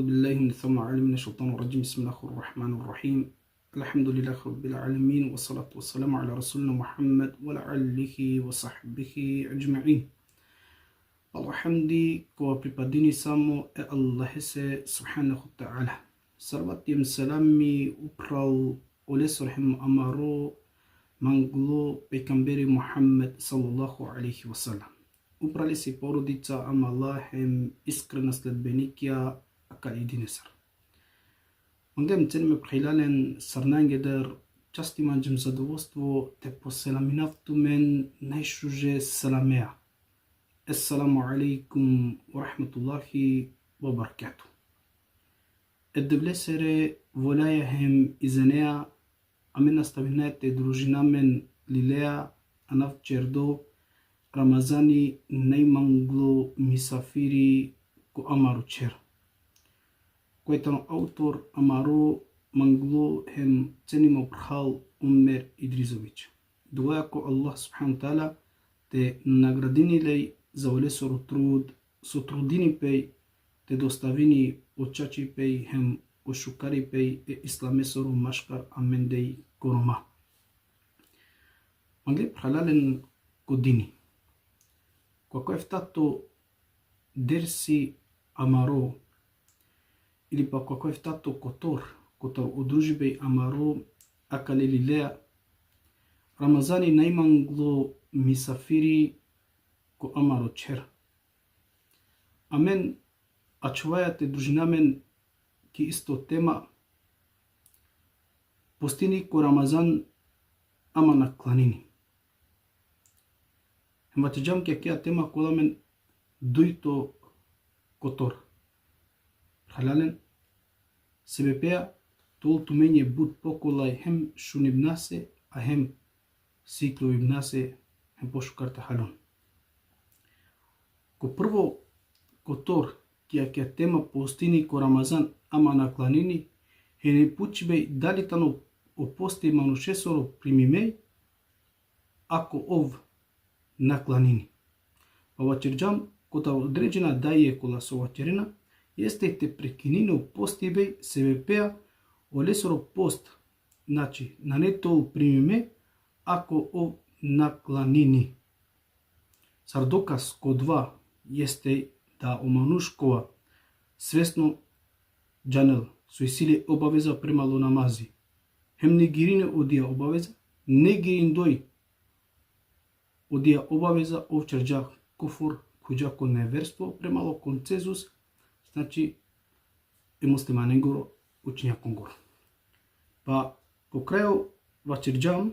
بالله من الثم العليم من الشيطان الرجيم بسم الله الرحمن الرحيم الحمد لله رب العالمين والصلاة والسلام على رسولنا محمد وعلى آله وصحبه أجمعين. Alhamdi kwa pripadini samo e Allah se subhanahu wa ta'ala. Salawat yam salami upral olesorhim amaro manglo pekamberi Muhammad sallallahu alaihi wasallam. Uprali si porodica Allahem iskrena sledbenikja akalidinesar. Mangem cenime prihilalen sarnangeder časti manđem zadovoljstvo te poselaminavtu men najšuže salamea. Assalamu alaikum wa rahmatullahi wa barakatuh. Edevlesere volajahem izenea amena stavinete družinamen lilea anav čerdo Ramazani najmanglo misafiri ko amaru čer. Koetano autor amaro manglo hem cenimo prhal Umer Idrizović. Dvojako Allah subhanahu wa ta'ala te nagradinilej za olesoro trud, so trudini pej, te dostavini očači pej, hem ošukari pej, e islamesoro maškar amendej koroma. Mangle prhalalen kodini. Kako eftato dersi amaro, ili pa kako eftato kotor udruži pej amaro, akalelilea, Ramazani najmanglo misafiri ko amaro čer. Amen, achvajate družinamen ki isto tema postini ko Ramazan ama naklanini. Hemvatijam kia tema kolamen duito kotor. Halalen sebepea tol tumenje bud pokolaj hem šunibnase a hem siklovibnase hem pošukarta halon. Ko prvo kotor kia tema postini ko Ramazan ama naklanini hene pučibej dali tano oposti manušesoro primimej ako ov naklanini. Pa vačerđam kota određena daje kola so vačerina jeste te prekinino postibej sebepea olesoro post znači na ne tol primime ako ov naklanini. Sar dokaz ko dva jeste da omanuškova svesno džanel su isili obaveza premalo namazi. Hem ne girine odija obaveza, ne girin doj odija obaveza ovčerđa kufur kuđako neverstvo premalo koncezus, znači e muslimanen goro učinjakon goro. Pa po kraju vačerđam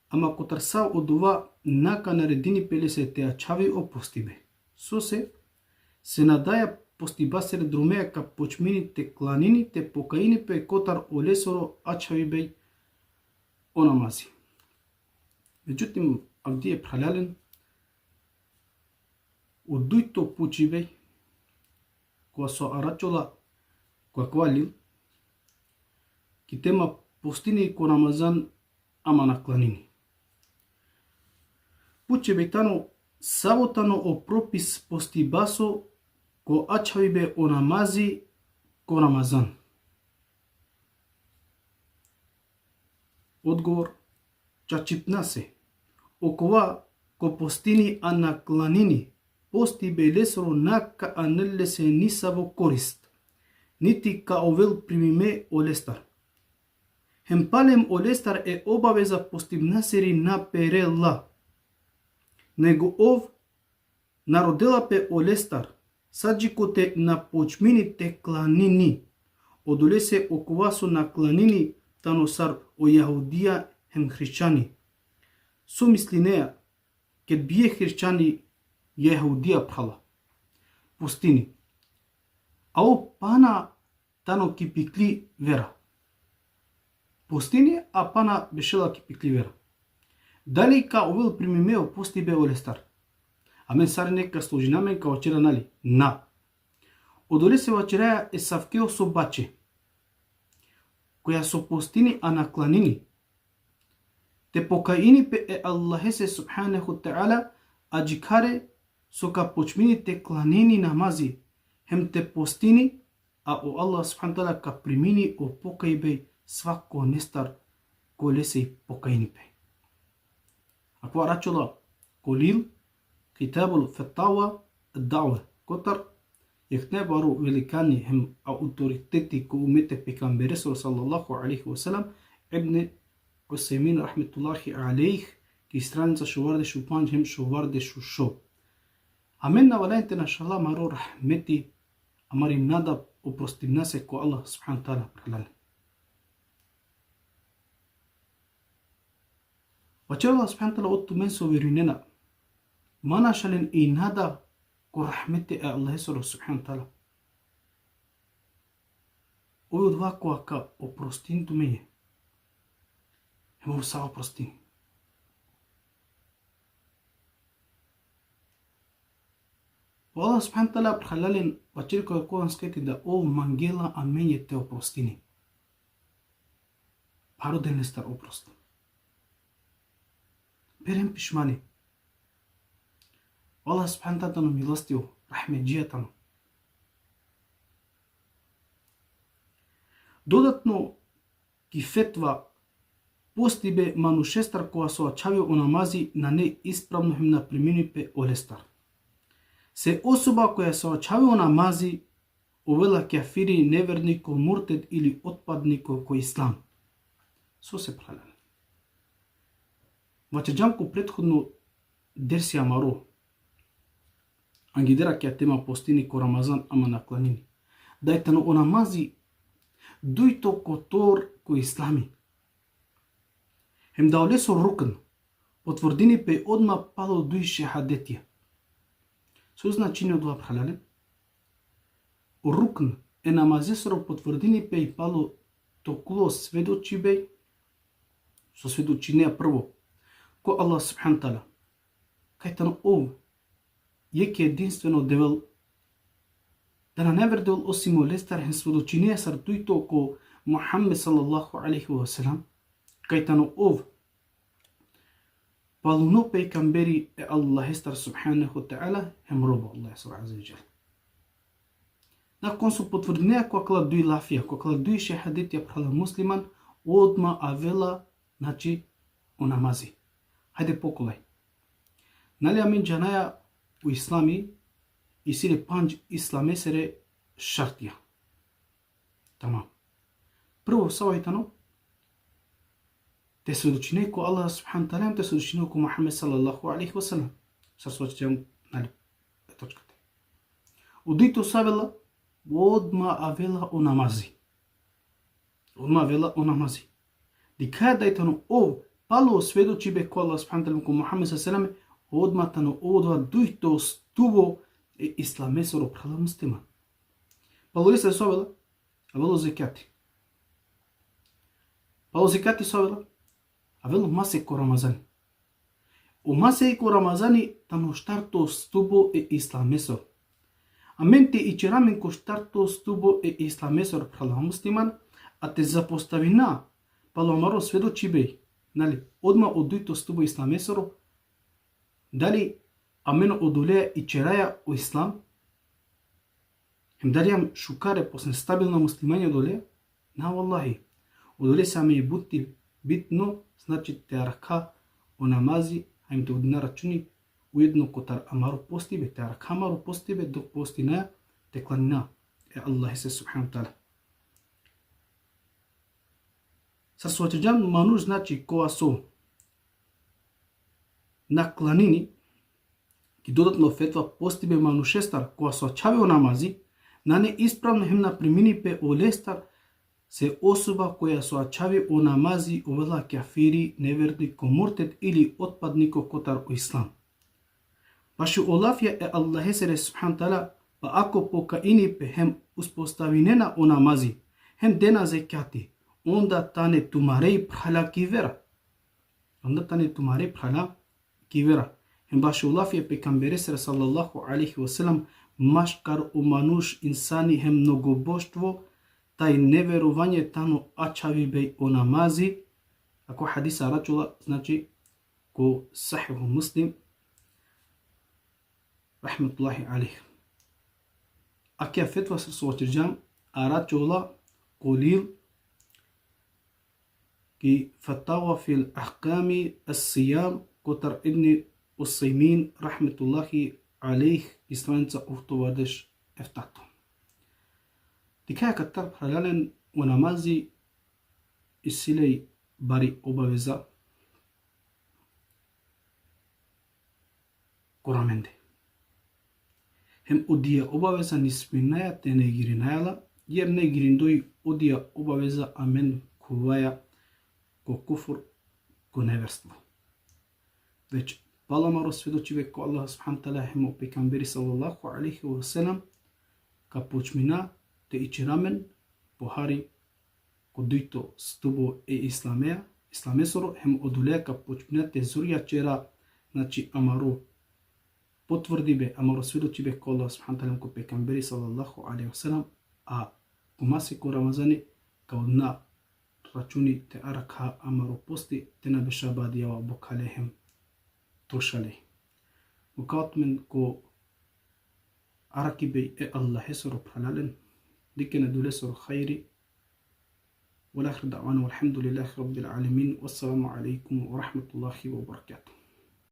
ama kotarsao od ova naka naredini pele se te ačavi opostibe. So se nadaja postibasere drumea ka počmini te klanini te pokaini pe kotar olesoro ačavi bej o namazi. Međutim, avdi je prhalalen odujto puči bej koja so aračola koja kvalil ki tema postini ko Ramazan ama na klanini. Puče bej tano savotano o propis postibaso ko ačavibe o namazi ko Ramazan. Odgovor čačipna se. Okova ko postini a naklanini postibe lesoro naka anelle se nisavo korist. Niti ka ovel primime olestar. Hempalem olestar e obaveza postibnaseri na perella. Nego ov narodela pe olestar, sađiko te na počmini te klanini, odole se okovaso na klanini tanosar o jahudija hem hrišćani. Su mislineja, ket bije hrišćani jahudija prhala, pustini. A o pana tano ki pikli vera. Pustini, a pana bešela ki pikli vera. Дали ка овел примимео постибе олестар? Амен саре нека служинамен ка вачера нали? На. Одоле се вачераја е савкео со баче, која со постини а накланини. Те покаини пе е Аллахе се субханеху та'ала аджикаре со ка почмини те кланини намази, хем те постини а о Аллах субхану тала ка примини о покај бе свако нестар кој лесе и покајни бе. Ако рачула колил китабул фатава дауа котар ихнебару великани хем авторитети ко умете пекамбери саллаллаху алейхи ва салам ибн Усаймин рахметуллахи алейх ки страница шуварде шупан хем шуварде шушо. Амен на валенте на шалла мару рахмети амари нада упростим насе ко Аллах субхану тала пралал. Вачер Аллах субхану тала отту мен со веринена мана шален и нада ко рахмети е Аллах субхану тала. Ој од вако ака опростин ту мене. Емо са опростин. Аллах субхану тала пралален вачер кој којан скети да о мангела а мене те опростини. Паро ден не стар опрост. Берем пишмани. Аллах субхану тала на милостио, рахмеджијата му. Додатно ги фетва постибе манушестар која соачави о намази на неисправно хем на приминипе олестар. Се особа која соачави о намази овела кафири, невернико, муртед или отпаднико кој ислам. Со се пралел. Вачеджамко предходно дерси амаро ангидера ке тема постини ко Рамазан ама накланини. Дајтано о намази дујто котор кој ислами. Хем да олесо рукн, потврдини пе одма пало дуј шехадетија. Со значение од ова пралале? Рукн е намазесоро потврдини пе и пало токло сведочи бе, со сведочинеа прво, ко Аллах субхану тала. Кајтано ов, јеке единствено девел, да на невердел осимо лестар хен сведочинеа сар тујто ко Мухаммед саллаллаху алейхи ва салам, кајтано ов, палуно пейкамбери е Аллах естар субханаху таала хем робо Аллах азza wa jalla. Након со потврдинеа која дуј лафија, која дуј шехадетија прала муслиман, одма авела, значи, о намази. Хајде поколај. Нали амин джанаја у ислами и сире панџ исламесере шартија. Тамам. Прво савајтано, те сведочине ко Аллах субхану тала, те сведочине ко Мухаммед саллаллаху алейхи ва салам. Сарсвачам, нали, точката. Удито савела, одма авела о намази. Одма авела о намази. Дикаја дајтано ов, пало сведочи бе ко Аллах субхану тала, ко Мухаммед саллаллаху алейхи ва салам, одматано одва дујто стуво е исламесоро прала муслиман. Пало се совела, авело зекати. Пало зекати совела, авело масе ко Рамазани. О масе ко Рамазани тано штарто стубо е исламесор. Аменте и черамен ко штарто стубо е исламесор прала муслиман, а те запоставина пало амаро сведочи бе, нали, одма од дујто стубо исламесоро, дали амено одолеја и чераја о ислам, хем дали ам шукаре после стабилно муслимање одолеја, на валлахи, одоле се аме и битно, значи те арка о намази, а им те одина рачуни, уедно котар амаро постибе, те арка амаро постибе, док постина, те кланина, е Аллах се субхану тала. Са суачаджам мануш, значи, која со накланини, ки додатно фетва постибе манушестар, која со чавео намази, на неисправно хем на приминипе о лестар, се особа која со ачави о намази овела кафири, невернико, муртед или отпаднико котар о ислам. Паши олафија е Аллах сере субхану тала, па ако покаини пе хем успоставинена о намази, хем дена зекати, онда тане тумареј прhala кивера. Онда тане тумареј прhala кивера. Хем баши олафија пекамбери сере саллаллаху алейхи ва салам, машкар о мануш инсани хем многобоштво, тај неверување тано ачави беј о намази, ако хадиса рачула, значи, ко сахиху муслим, рахметуллахи алейх. Акија фетва се соочирджам, أراتولا قليل كي فتاوى في الأحكام الصيام كتر ابن الصيمين رحمة الله عليه إسرانسا أفتوادش افتاتو دكاية كتر حلالن ونمازي السيلي باري أوباوزا قرامنده هم أوديا أوباوزا نسبينايا تنيجرينايا jer ne grindoi odija obaveza amen kuvaja ko kufur ko neverstvo. Već palamaro svjedočive ko Allah subhanahu wa ta'ala hemo pekamberi sallallahu alaihi wa sallam ka počmina te ichiramen pohari ko duito stubo e islamesoro hem odulea ka počmina te zurija čera znači amaro potvrdibe amaro svjedočive ko Allah subhanahu wa ta'ala ko pekamberi sallallahu alaihi wa sallam a kumasi ko Ramazani kao na računi te arakha amaro posti te na beshabadiyawa bokalehem turshale mukatmen ko arakibe e Allah hesoro halalen dikena dulesoro khairi wal akhir da'wana walhamdulillahi rabbil alamin wassalamu alaykum wa rahmatullahi wa barakatuh.